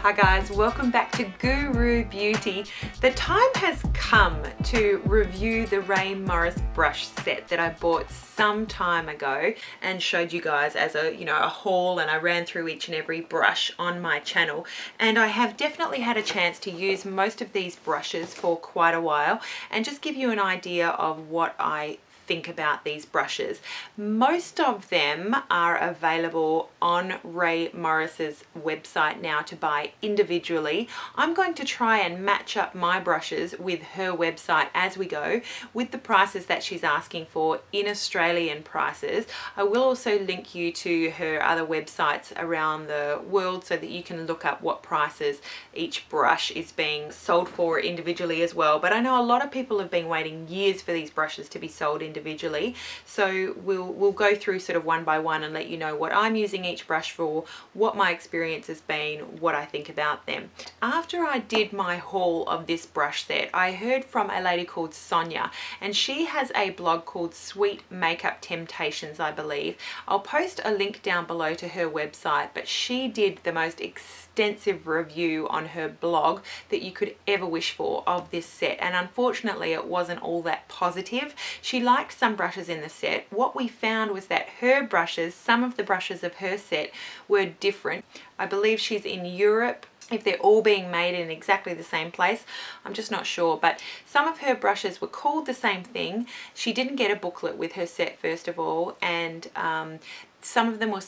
Hi guys, welcome back to Guru Beauty. The time has come to review the Rae Morris brush set that I bought some time ago and showed you guys as a haul, and I ran through each and every brush on my channel, and I have definitely had a chance to use most of these brushes for quite a while and just give you an idea of what I think about these brushes. Most of them are available on Rae Morris's website now to buy individually. I'm going to try and match up my brushes with her website as we go with the prices that she's asking for in Australian prices. I will also link you to her other websites around the world so that you can look up what prices each brush is being sold for individually as well. But I know a lot of people have been waiting years for these brushes to be sold individually, so we'll go through sort of one by one and let you know what I'm using each brush for, what my experience has been, what I think about them. After I did my haul of this brush set, I heard from a lady called Sonia, and she has a blog called Sweet Makeup Temptations, I believe. I'll post a link down below to her website, but she did the most extensive review on her blog that you could ever wish for of this set, and unfortunately it wasn't all that positive. She liked some brushes in the set. What we found was that her brushes, some of the brushes of her set were different. I believe she's in Europe. If they're all being made in exactly the same place, I'm just not sure, but some of her brushes were called the same thing. She didn't get a booklet with her set first of all, and some of them were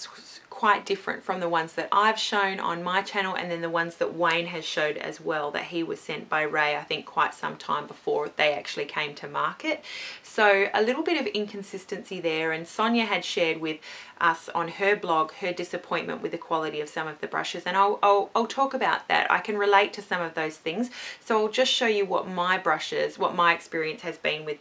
quite different from the ones that I've shown on my channel, and then the ones that Wayne has showed as well, that he was sent by Rae, I think quite some time before they actually came to market. So a little bit of inconsistency there, and Sonia had shared with us on her blog her disappointment with the quality of some of the brushes, and I'll talk about that. I can relate to some of those things, so I'll just show you what my brushes, what my experience has been with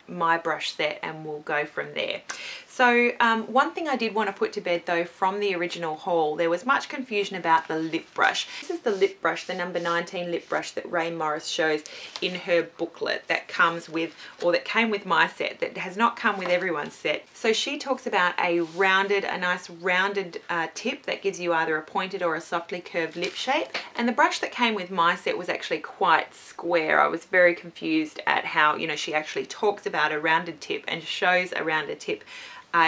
my brush set, and we'll go from there. So one thing I did want to put to bed though from the original haul, there was much confusion about the lip brush. This is the lip brush, the number 19 lip brush that Rae Morris shows in her booklet that comes with, or that came with my set, that has not come with everyone's set. So she talks about a nice rounded tip that gives you either a pointed or a softly curved lip shape, and the brush that came with my set was actually quite square. I was very confused at how, she actually talks about a rounded tip and shows a rounded tip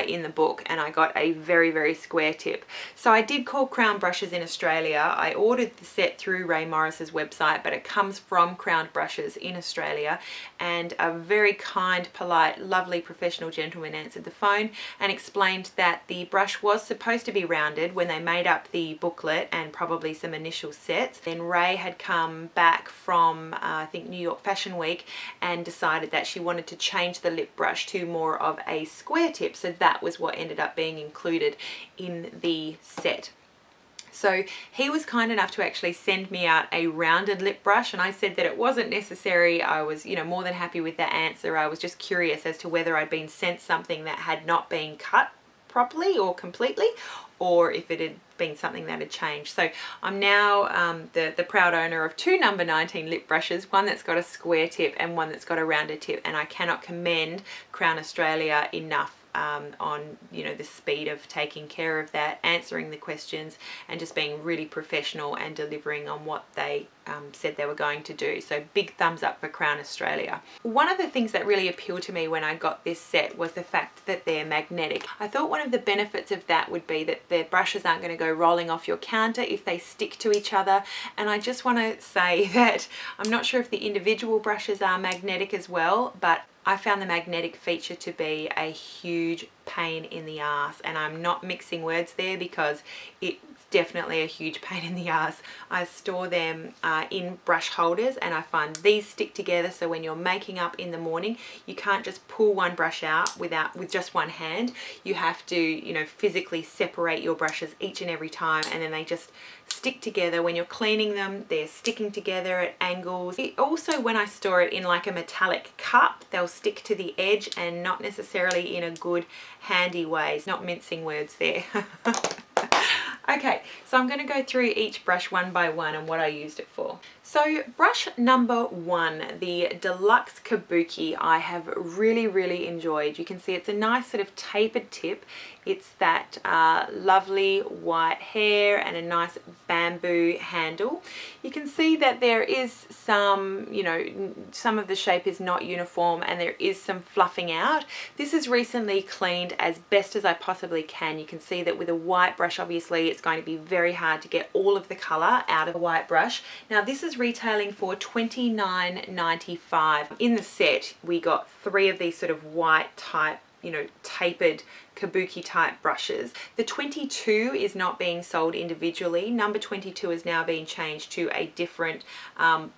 in the book, and I got a very, very square tip. So I did call Crown Brushes in Australia. I ordered the set through Rae Morris's website, but it comes from Crown Brushes in Australia, and a very kind, polite, lovely professional gentleman answered the phone and explained that the brush was supposed to be rounded when they made up the booklet and probably some initial sets. Then Rae had come back from I think New York Fashion Week and decided that she wanted to change the lip brush to more of a square tip, so that was what ended up being included in the set. So he was kind enough to actually send me out a rounded lip brush, and I said that it wasn't necessary. I was, more than happy with that answer. I was just curious as to whether I'd been sent something that had not been cut properly or completely, or if it had been something that had changed. So I'm now the proud owner of two number 19 lip brushes, one that's got a square tip and one that's got a rounded tip, and I cannot commend Crown Australia enough on the speed of taking care of that, answering the questions, and just being really professional and delivering on what they said they were going to do. So big thumbs up for Crown Australia. One of the things that really appealed to me when I got this set was the fact that they're magnetic. I thought one of the benefits of that would be that the brushes aren't going to go rolling off your counter if they stick to each other, and I just want to say that I'm not sure if the individual brushes are magnetic as well, but I found the magnetic feature to be a huge pain in the ass, and I'm not mixing words there because it's definitely a huge pain in the ass. I store them in brush holders, and I find these stick together, so when you're making up in the morning you can't just pull one brush out with just one hand. You have to physically separate your brushes each and every time, and then they just stick together. When you're cleaning them, they're sticking together at angles. Also, when I store it in like a metallic cup, they'll stick to the edge and not necessarily in a good handy way. Not mincing words there. Okay, so I'm going to go through each brush one by one and what I used it for. So brush number 1, the Deluxe Kabuki, I have really enjoyed. You can see it's a nice sort of tapered tip. It's that lovely white hair and a nice bamboo handle. You can see that there is some, you know, some of the shape is not uniform and there is some fluffing out. This is recently cleaned as best as I possibly can. You can see that with a white brush, obviously it's going to be very hard to get all of the color out of a white brush. Now this is retailing for $29.95. In the set we got 3 of these sort of white type, you know, tapered kabuki type brushes. The 22 is not being sold individually. Number 22 is now being changed to a different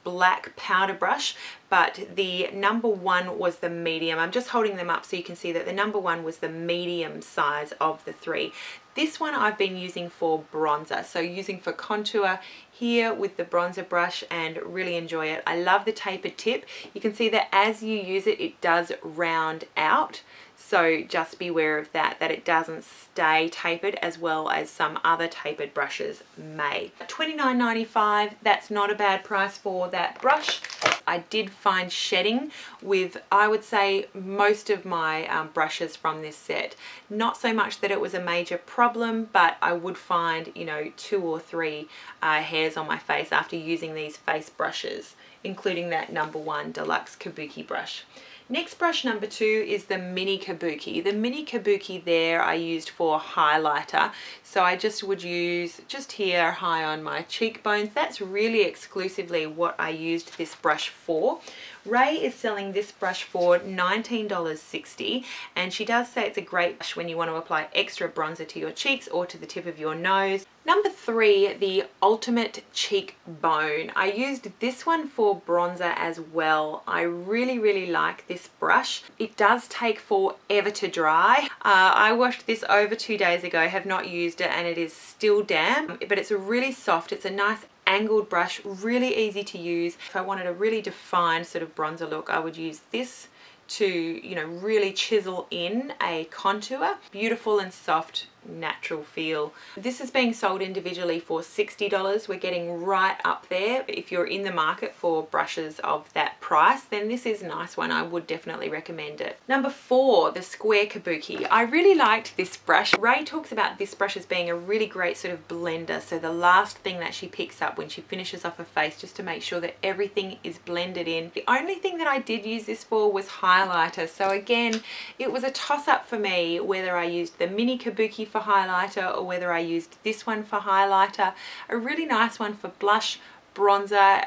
black powder brush, but the number 1 was the medium. I'm just holding them up so you can see that the number 1 was the medium size of the 3. This one I've been using for bronzer, so using for contour here with the bronzer brush, and really enjoy it. I love the tapered tip. You can see that as you use it, it does round out. So just beware of that it doesn't stay tapered as well as some other tapered brushes may. $29.95, that's not a bad price for that brush. I did find shedding with, I would say, most of my brushes from this set. Not so much that it was a major problem, but I would find, you know, 2 or 3 hairs on my face after using these face brushes, including that number 1 Deluxe Kabuki brush. Next brush number 2 is the mini-kabuki. The mini-kabuki there I used for highlighter. So I just would use just here high on my cheekbones. That's really exclusively what I used this brush for. Rae is selling this brush for $19.60, and she does say it's a great brush when you want to apply extra bronzer to your cheeks or to the tip of your nose. Number 3, the Ultimate Cheekbone. I used this one for bronzer as well. I really like this brush. It does take forever to dry. I washed this over 2 days ago, have not used it, and it is still damp, but it's really soft. It's a nice angled brush, really easy to use. If I wanted a really defined sort of bronzer look, I would use this to, you know, really chisel in a contour. Beautiful and soft, natural feel. This is being sold individually for $60. We're getting right up there. If you're in the market for brushes of that price, then this is a nice one. I would definitely recommend it. Number 4, the Square Kabuki. I really liked this brush. Rae talks about this brush as being a really great sort of blender. So the last thing that she picks up when she finishes off her face, just to make sure that everything is blended in. The only thing that I did use this for was highlighter. So again, it was a toss up for me whether I used the mini kabuki for highlighter or whether I used this one for highlighter. A really nice one for blush, bronzer,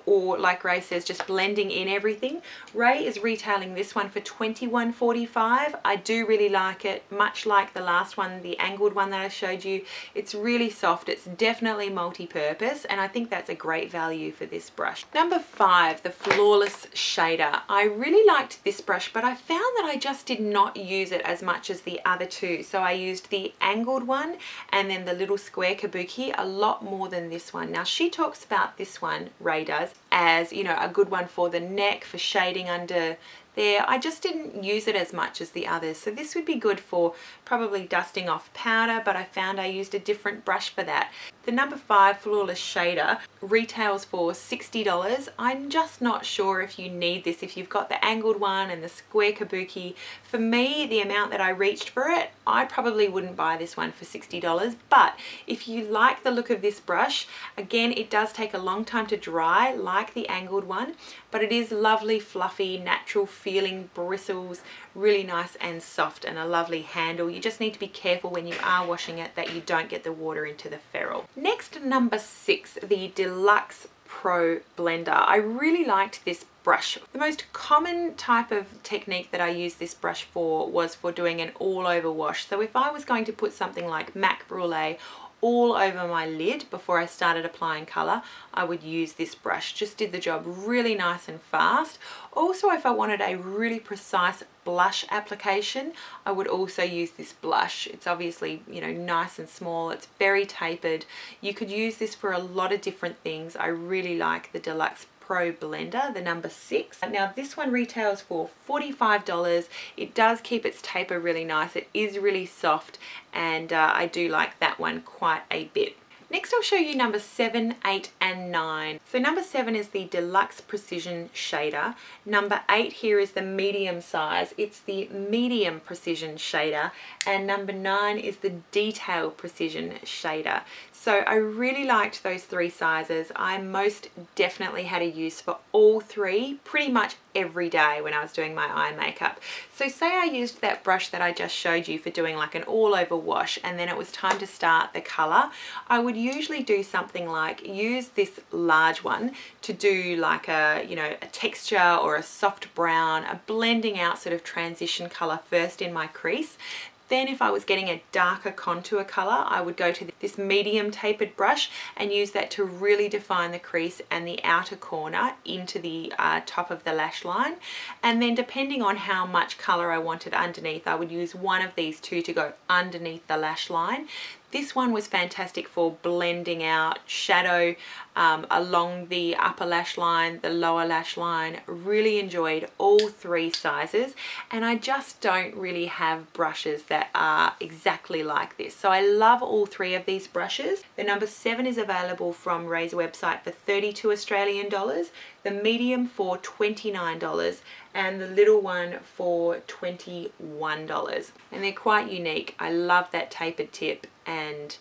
or like Rae says, just blending in everything. Rae is retailing this one for $21.45. I do really like it, much like the last one, the angled one that I showed you. It's really soft, it's definitely multi-purpose, and I think that's a great value for this brush. Number 5, the Flawless Shader. I really liked this brush, but I found that I just did not use it as much as the other 2. So I used the angled one and then the little Square Kabuki a lot more than this one. Now she talks about this one, Rae does, as, you know, a good one for the neck, for shading under there. I just didn't use it as much as the others, so this would be good for probably dusting off powder, but I found I used a different brush for that. The number 5 Flawless Shader retails for $60. I'm just not sure if you need this, if you've got the angled one and the Square Kabuki. For me, the amount that I reached for it, I probably wouldn't buy this one for $60, but if you like the look of this brush, again, it does take a long time to dry like the angled one, but it is lovely, fluffy, natural feeling bristles, really nice and soft, and a lovely handle. You just need to be careful when you are washing it that you don't get the water into the ferrule. Next, number 6, the Deluxe Pro Blender. I really liked this brush. The most common type of technique that I used this brush for was for doing an all over wash. So if I was going to put something like Mac Brulee all over my lid before I started applying colour, I would use this brush. Just did the job really nice and fast. Also, if I wanted a really precise blush application, I would also use this blush. It's obviously, you know, nice and small. It's very tapered. You could use this for a lot of different things. I really like the Deluxe Pro Blender, the number 6. Now this one retails for $45. It does keep its taper really nice. It is really soft, and I do like that one quite a bit. Next I'll show you number 7, 8 and 9. So number 7 is the Deluxe Precision Shader. Number 8 here is the medium size. It's the Medium Precision Shader. And number 9 is the Detail Precision Shader. So I really liked those three sizes. I most definitely had a use for all three pretty much every day when I was doing my eye makeup. So say I used that brush that I just showed you for doing like an all over wash, and then it was time to start the color. I would usually do something like use this large one to do like a, you know, a texture or a soft brown, a blending out sort of transition color first in my crease. Then if I was getting a darker contour color, I would go to this medium tapered brush and use that to really define the crease and the outer corner into the top of the lash line. And then depending on how much color I wanted underneath, I would use one of these two to go underneath the lash line. This one was fantastic for blending out shadow along the upper lash line, the lower lash line. Really enjoyed all three sizes, and I just don't really have brushes that are exactly like this. So I love all three of these brushes. The number 7 is available from Rae's website for 32 Australian dollars, the medium for $29, and the little one for $21. And they're quite unique. I love that tapered tip, and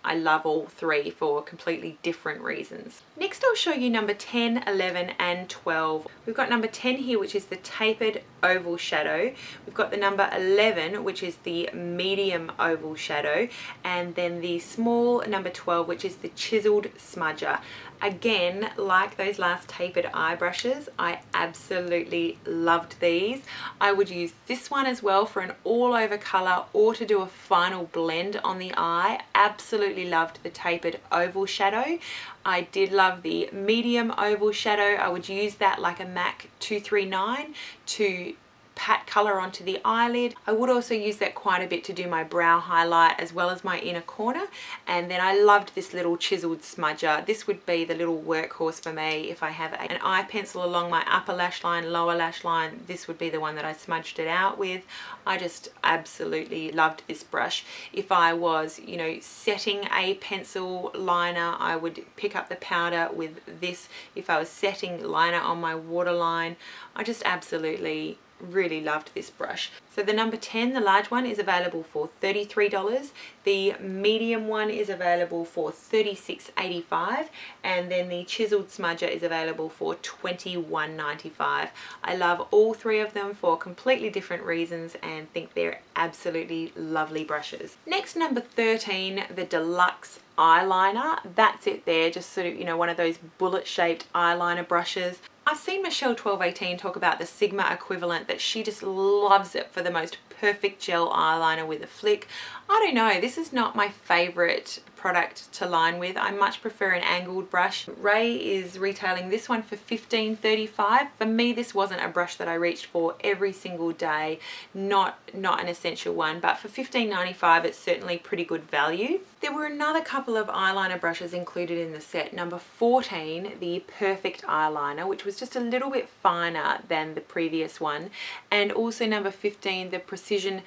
I love all three for completely different reasons. Next I'll show you number 10, 11 and 12. We've got number 10 here, which is the tapered oval shadow. We've got the number 11, which is the medium oval shadow, and then the small number 12, which is the chiseled smudger. Again, like those last tapered eye brushes, I absolutely loved these. I would use this one as well for an all over color or to do a final blend on the eye. Absolutely loved the tapered oval shadow. I did love the medium oval shadow. I would use that like a MAC 239 to pat color onto the eyelid. I would also use that quite a bit to do my brow highlight as well as my inner corner. And then I loved this little chiseled smudger. This would be the little workhorse for me if I have an eye pencil along my upper lash line, lower lash line. This would be the one that I smudged it out with. I just absolutely loved this brush. If I was, you know, setting a pencil liner, I would pick up the powder with this. If I was setting liner on my waterline, I just absolutely really loved this brush. So the number 10, the large one, is available for $33. The medium one is available for $36.85, and then the chiseled smudger is available for $21.95. I love all three of them for completely different reasons and think they're absolutely lovely brushes. Next, number 13, the Deluxe Eyeliner. That's it there, just sort of, you know, one of those bullet shaped eyeliner brushes. I've seen Michelle 1218 talk about the Sigma equivalent, that she just loves it for the most perfect gel eyeliner with a flick. I don't know, this is not my favorite product to line with. I much prefer an angled brush. Rae is retailing this one for $15.35. For me, this wasn't a brush that I reached for every single day, not an essential one, but for $15.95 it's certainly pretty good value. There were another couple of eyeliner brushes included in the set. Number 14, the Perfect Eyeliner, which was just a little bit finer than the previous one, and also number 15, the Precision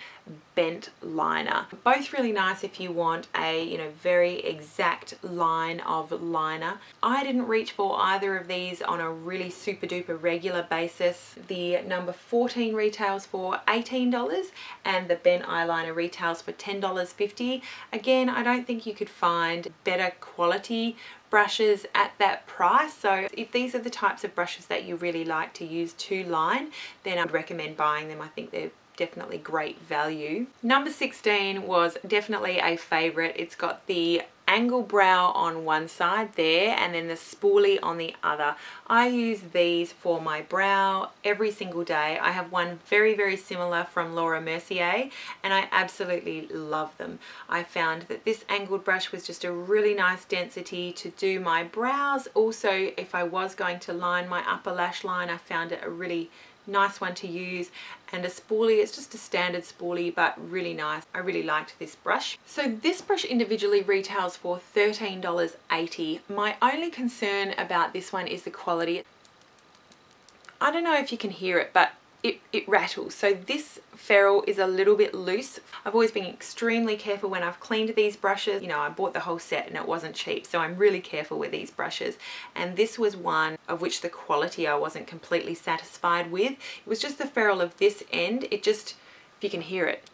Bent Liner. Both really nice if you want a, you know, very exact line of liner. I didn't reach for either of these on a really super duper regular basis. The number 14 retails for $18 and the Bent Eyeliner retails for $10.50. Again, I don't think you could find better quality brushes at that price. So if these are the types of brushes that you really like to use to line, then I'd recommend buying them. I think they're definitely great value. Number 16 was definitely a favorite. It's got the angle brow on one side there and then the spoolie on the other. I use these for my brow every single day. I have one very similar from Laura Mercier and I absolutely love them. I found that this angled brush was just a really nice density to do my brows. Also, if I was going to line my upper lash line, I found it a really nice one to use. And a spoolie, it's just a standard spoolie but really nice. I really liked this brush. So this brush individually retails for $13.80. My only concern about this one is the quality. I don't know if you can hear it, but it rattles. So this ferrule is a little bit loose. I've always been extremely careful when I've cleaned these brushes. You know, I bought the whole set and it wasn't cheap, so I'm really careful with these brushes. And this was one of which the quality I wasn't completely satisfied with. It was just the ferrule of this end. It just, if you can hear it,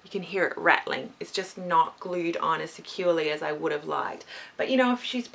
you can hear it rattling. It's just not glued on as securely as I would have liked. But you know, if she's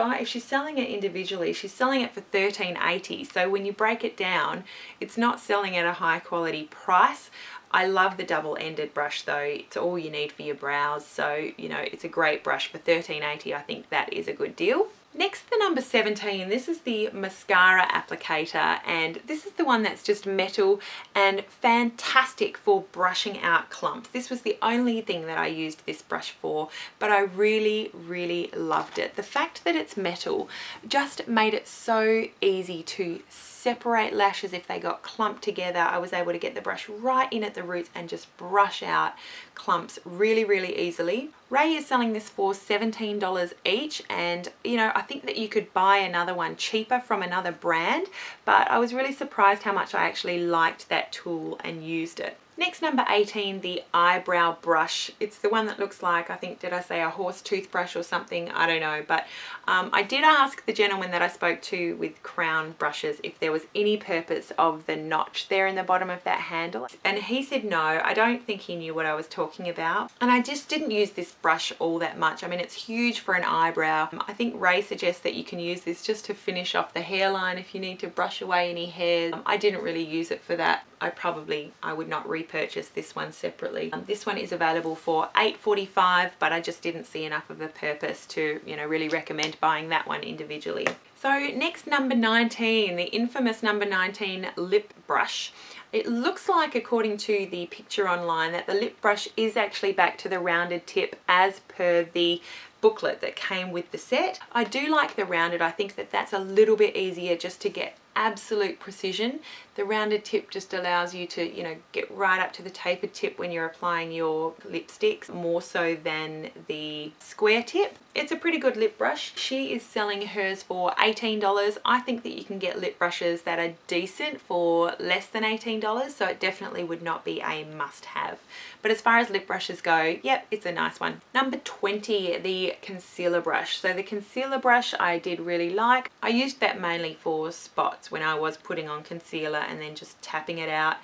selling it individually, she's selling it for $13.80. So when you break it down, it's not selling at a high quality price. I love the double-ended brush though. It's all you need for your brows. So, you know, it's a great brush for $13.80. I think that is a good deal. Next, the number 17, this is the mascara applicator, and this is the one that's just metal and fantastic for brushing out clumps. This was the only thing that I used this brush for, but I really, really loved it. The fact that it's metal just made it so easy to separate lashes if they got clumped together. I was able to get the brush right in at the roots and just brush out clumps really, really easily. Rae is selling this for $17 each, and you know, I think that you could buy another one cheaper from another brand, but I was really surprised how much I actually liked that tool and used it. Next, number 18, the eyebrow brush. It's the one that looks like, I think, did I say a horse toothbrush or something? I don't know, but I did ask the gentleman that I spoke to with crown brushes if there was any purpose of the notch there in the bottom of that handle, and he said no. I don't think he knew what I was talking about, and I just didn't use this brush all that much. I mean, it's huge for an eyebrow. I think Rae suggests that you can use this just to finish off the hairline if you need to brush away any hairs. I didn't really use it for that. I would not repurchase this one separately. This one is available for $8.45, but I just didn't see enough of a purpose to, you know, really recommend buying that one individually. So next, number 19, the infamous number 19 lip brush. It looks like, according to the picture online, that the lip brush is actually back to the rounded tip as per the booklet that came with the set. I do like the rounded. I think that that's a little bit easier just to get absolute precision. The rounded tip just allows you to, you know, get right up to the tapered tip when you're applying your lipsticks, more so than the square tip. It's a pretty good lip brush. She is selling hers for $18. I think that you can get lip brushes that are decent for less than $18, so it definitely would not be a must-have. But as far as lip brushes go, yep, it's a nice one. Number 20, the concealer brush. So the concealer brush I did really like. I used that mainly for spots when I was putting on concealer and then just tapping it out.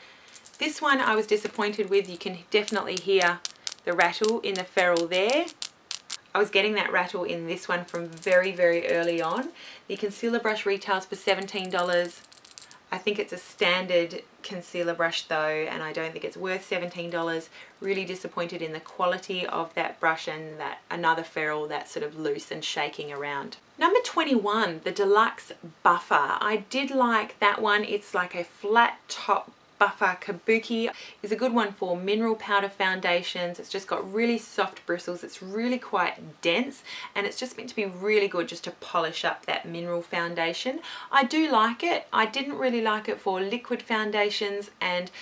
This one I was disappointed with. You can definitely hear the rattle in the ferrule there. I was getting that rattle in this one from very, very early on. The concealer brush retails for $17. I think it's a standard concealer brush though, and I don't think it's worth $17. Really disappointed in the quality of that brush and that another ferrule that's sort of loose and shaking around. Number 21, the deluxe buffer. I did like that one. It's like a flat top buffer. Kabuki is a good one for mineral powder foundations. It's just got really soft bristles. It's really quite dense, and it's just meant to be really good just to polish up that mineral foundation. I do like it. I didn't really like it for liquid foundations, and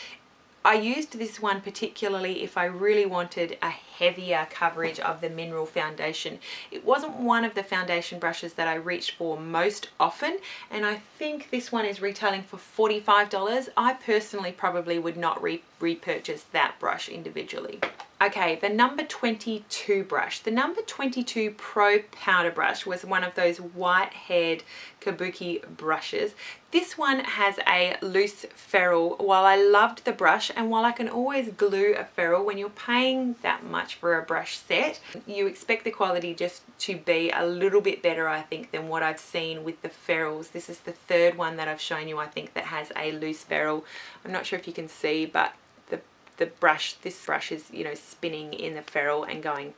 I used this one particularly if I really wanted a heavier coverage of the mineral foundation. It wasn't one of the foundation brushes that I reached for most often, and I think this one is retailing for $45. I personally probably would not repurchase that brush individually. Okay, the number 22 brush. The number 22 Pro powder brush was one of those white-haired kabuki brushes. This one has a loose ferrule. While I loved the brush, and while I can always glue a ferrule, when you're paying that much for a brush set, you expect the quality just to be a little bit better, I think, than what I've seen with the ferrules. This is the third one that I've shown you, I think, that has a loose ferrule. I'm not sure if you can see, but this brush is, you know, spinning in the ferrule and going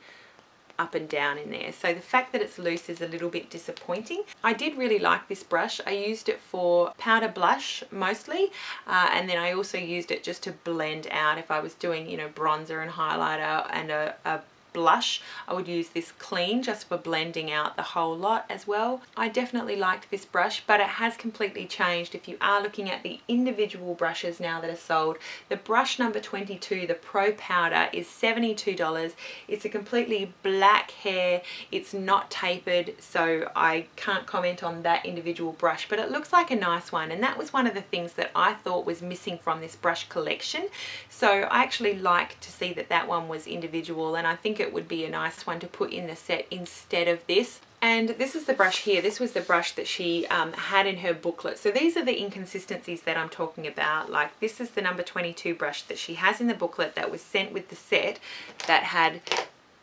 up and down in there. So the fact that it's loose is a little bit disappointing. I did really like this brush. I used it for powder blush mostly, and then I also used it just to blend out if I was doing, you know, bronzer and highlighter and a blush, I would use this clean just for blending out the whole lot as well. I definitely liked this brush, but it has completely changed. If you are looking at the individual brushes now that are sold, the brush number 22, the Pro Powder, is $72. It's a completely black hair. It's not tapered, so I can't comment on that individual brush, but it looks like a nice one, and that was one of the things that I thought was missing from this brush collection. So I actually like to see that that one was individual, and I think it would be a nice one to put in the set instead of this. And this is the brush here. This was the brush that she had in her booklet. So these are the inconsistencies that I'm talking about. Like, this is the number 22 brush that she has in the booklet that was sent with the set that had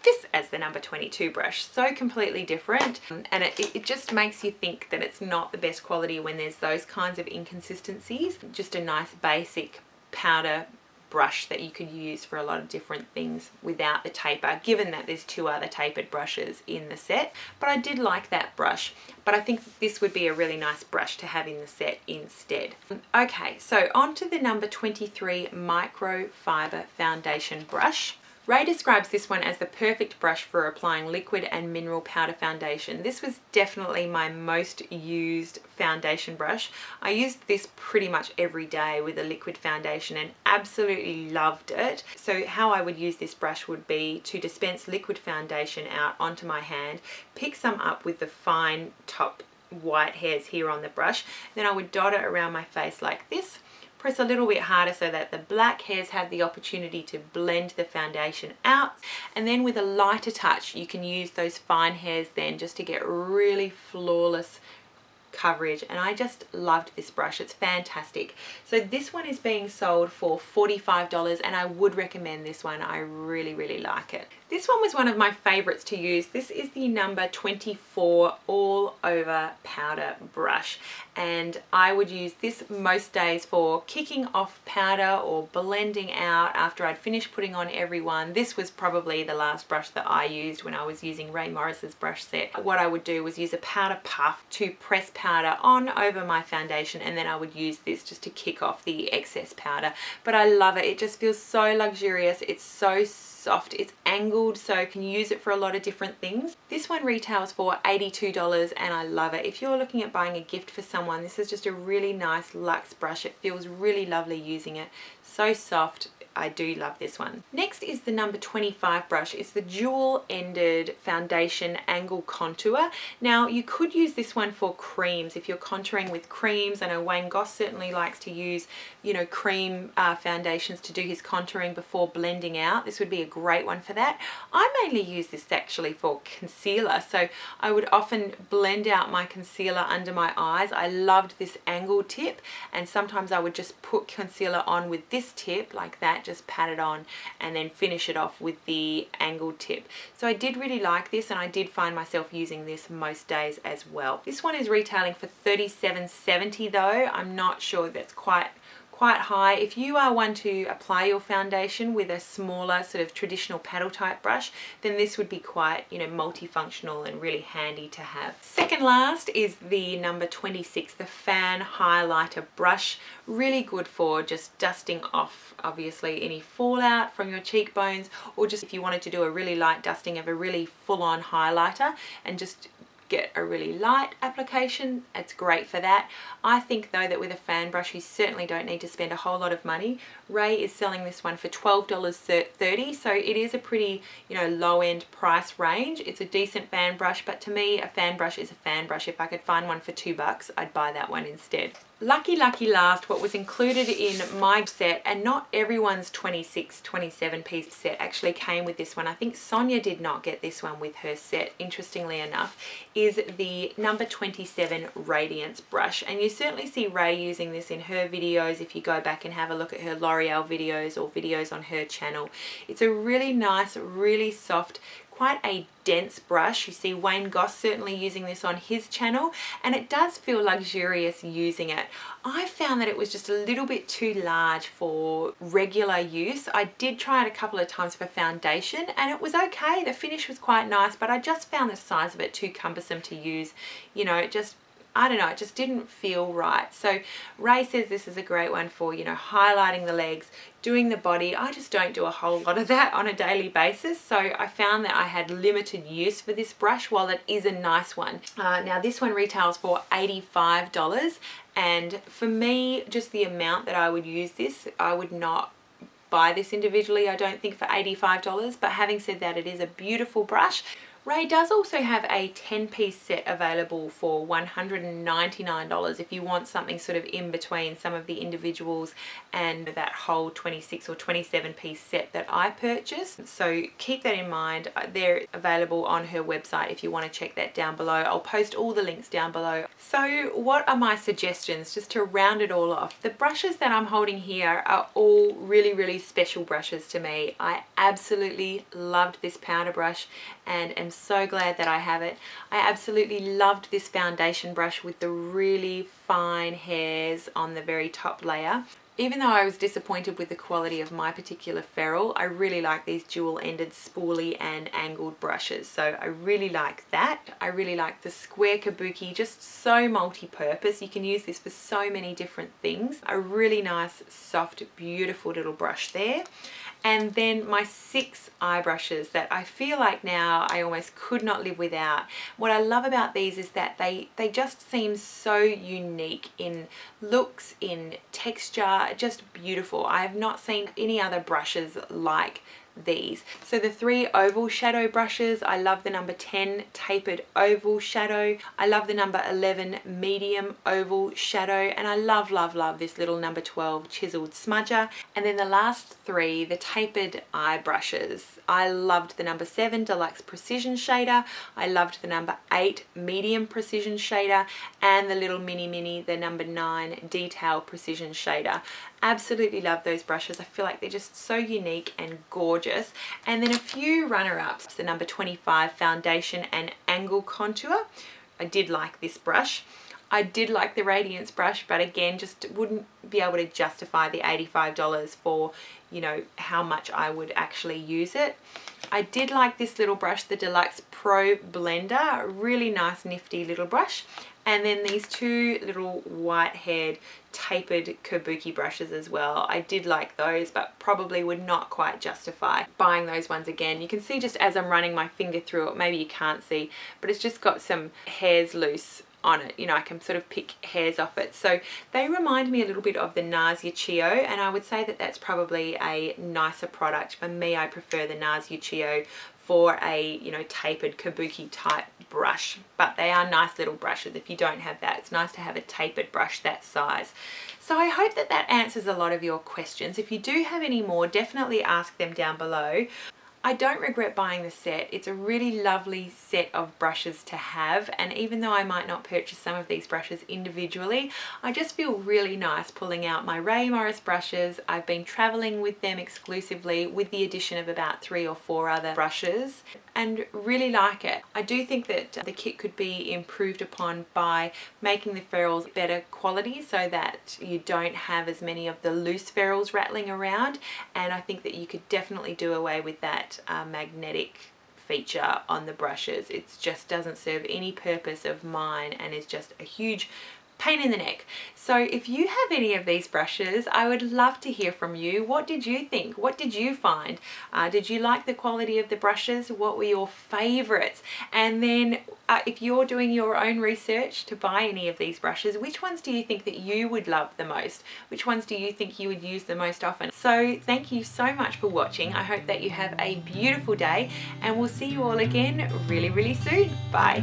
this as the number 22 brush. So completely different, and it just makes you think that it's not the best quality when there's those kinds of inconsistencies. Just a nice basic powder brush that you could use for a lot of different things without the taper, given that there's two other tapered brushes in the set. But I did like that brush, but I think this would be a really nice brush to have in the set instead. Okay, so on to the number 23 microfiber foundation brush. Rae describes this one as the perfect brush for applying liquid and mineral powder foundation. This was definitely my most used foundation brush. I used this pretty much every day with a liquid foundation and absolutely loved it. So how I would use this brush would be to dispense liquid foundation out onto my hand, pick some up with the fine top white hairs here on the brush, then I would dot it around my face like this. Press a little bit harder so that the black hairs have the opportunity to blend the foundation out, and then with a lighter touch you can use those fine hairs then just to get really flawless coverage. And I just loved this brush. It's fantastic. So this one is being sold for $45, and I would recommend this one. I really like it. This one was one of my favorites to use. This is the number 24 all over powder brush, and I would use this most days for kicking off powder or blending out after I'd finished putting on every one. This was probably the last brush that I used when I was using Rae Morris's brush set. What I would do was use a powder puff to press powder on over my foundation, and then I would use this just to kick off the excess powder. But I love it. It just feels so luxurious. It's so soft, it's angled, so you can use it for a lot of different things. This one retails for $82 and I love it. If you're looking at buying a gift for someone, this is just a really nice luxe brush. It feels really lovely using it. So soft. I do love this one. Next is the number 25 brush. It's the dual-ended foundation angle contour. Now you could use this one for creams if you're contouring with creams. I know Wayne Goss certainly likes to use, you know, cream foundations to do his contouring before blending out. This would be a great one for that. I mainly use this actually for concealer, so I would often blend out my concealer under my eyes. I loved this angle tip, and sometimes I would just put concealer on with this tip like that, just pat it on and then finish it off with the angled tip. So I did really like this, and I did find myself using this most days as well. This one is retailing for $37.70 though. I'm not sure that's quite high. If you are one to apply your foundation with a smaller sort of traditional paddle type brush, then this would be quite, you know, multifunctional and really handy to have. Second last is the number 26, the fan highlighter brush. Really good for just dusting off obviously any fallout from your cheekbones, or just if you wanted to do a really light dusting of a really full-on highlighter and just get a really light application, it's great for that. I think though that with a fan brush you certainly don't need to spend a whole lot of money. Rae is selling this one for $12.30, so it is a pretty, you know, low-end price range. It's a decent fan brush, but to me a fan brush is a fan brush. If I could find one for $2, I'd buy that one instead. Lucky last, what was included in my set, and not everyone's 27 piece set actually came with this one. I think Sonia did not get this one with her set, interestingly enough, is the number 27 Radiance brush. And you certainly see Rae using this in her videos if you go back and have a look at her L'Oreal videos or videos on her channel. It's a really nice, really soft, quite a dense brush. You see Wayne Goss certainly using this on his channel, and it does feel luxurious using it. I found that it was just a little bit too large for regular use. I did try it a couple of times for foundation and it was okay. The finish was quite nice, but I just found the size of it too cumbersome to use. You know, I don't know, it just didn't feel right. So Rae says this is a great one for, you know, highlighting the legs, doing the body. I just don't do a whole lot of that on a daily basis, so I found that I had limited use for this brush while it is a nice one. Now this one retails for $85, and for me, just the amount that I would use this, I would not buy this individually, I don't think, for $85. But having said that, it is a beautiful brush. Rae does also have a 10-piece set available for $199 if you want something sort of in between some of the individuals and that whole 26 or 27-piece set that I purchased. So keep that in mind. They're available on her website if you want to check that down below. I'll post all the links down below. So what are my suggestions just to round it all off? The brushes that I'm holding here are all really, really special brushes to me. I absolutely loved this powder brush and am so glad that I have it. I absolutely loved this foundation brush with the really fine hairs on the very top layer. Even though I was disappointed with the quality of my particular ferrule, I really like these dual-ended spoolie and angled brushes. So I really like that. I really like the square kabuki, just so multi-purpose. You can use this for so many different things. A really nice, soft, beautiful little brush there. And then my 6 eye brushes that I feel like now I almost could not live without. What I love about these is that they just seem so unique in looks, in texture, just beautiful. I have not seen any other brushes like these. So the 3 oval shadow brushes, I love the number 10 tapered oval shadow. I love the number 11 medium oval shadow, and I love, love, love this little number 12 chiseled smudger. And then the last 3, the tapered eye brushes. I loved the number 7 deluxe precision shader. I loved the number 8 medium precision shader, and the little mini, the number 9 detail precision shader. Absolutely love those brushes. I feel like they're just so unique and gorgeous. And then a few runner-ups, the number 25 foundation and angle contour. I did like this brush. I did like the Radiance brush, but again, just wouldn't be able to justify the $85 for, you know, how much I would actually use it. I did like this little brush, the Deluxe Pro Blender, a really nice nifty little brush. And then these 2 little white-haired tapered kabuki brushes as well. I did like those, but probably would not quite justify buying those ones again. You can see just as I'm running my finger through it, maybe you can't see, but it's just got some hairs loose on it. You know, I can sort of pick hairs off it. So they remind me a little bit of the NARS Chio, and I would say that that's probably a nicer product. For me, I prefer the NARS Chio for a, you know, tapered kabuki type brush, but they are nice little brushes. If you don't have that, it's nice to have a tapered brush that size. So I hope that that answers a lot of your questions. If you do have any more, definitely ask them down below. I don't regret buying the set. It's a really lovely set of brushes to have, and even though I might not purchase some of these brushes individually, I just feel really nice pulling out my Rae Morris brushes. I've been traveling with them exclusively with the addition of about 3 or 4 other brushes, and really like it. I do think that the kit could be improved upon by making the ferrules better quality so that you don't have as many of the loose ferrules rattling around, and I think that you could definitely do away with that magnetic feature on the brushes. It just doesn't serve any purpose of mine and is just a huge pain in the neck. So if you have any of these brushes, I would love to hear from you. What did you think? What did you find? Did you like the quality of the brushes? What were your favorites? And then if you're doing your own research to buy any of these brushes, which ones do you think that you would love the most? Which ones do you think you would use the most often? So thank you so much for watching. I hope that you have a beautiful day, and we'll see you all again really, really soon. Bye.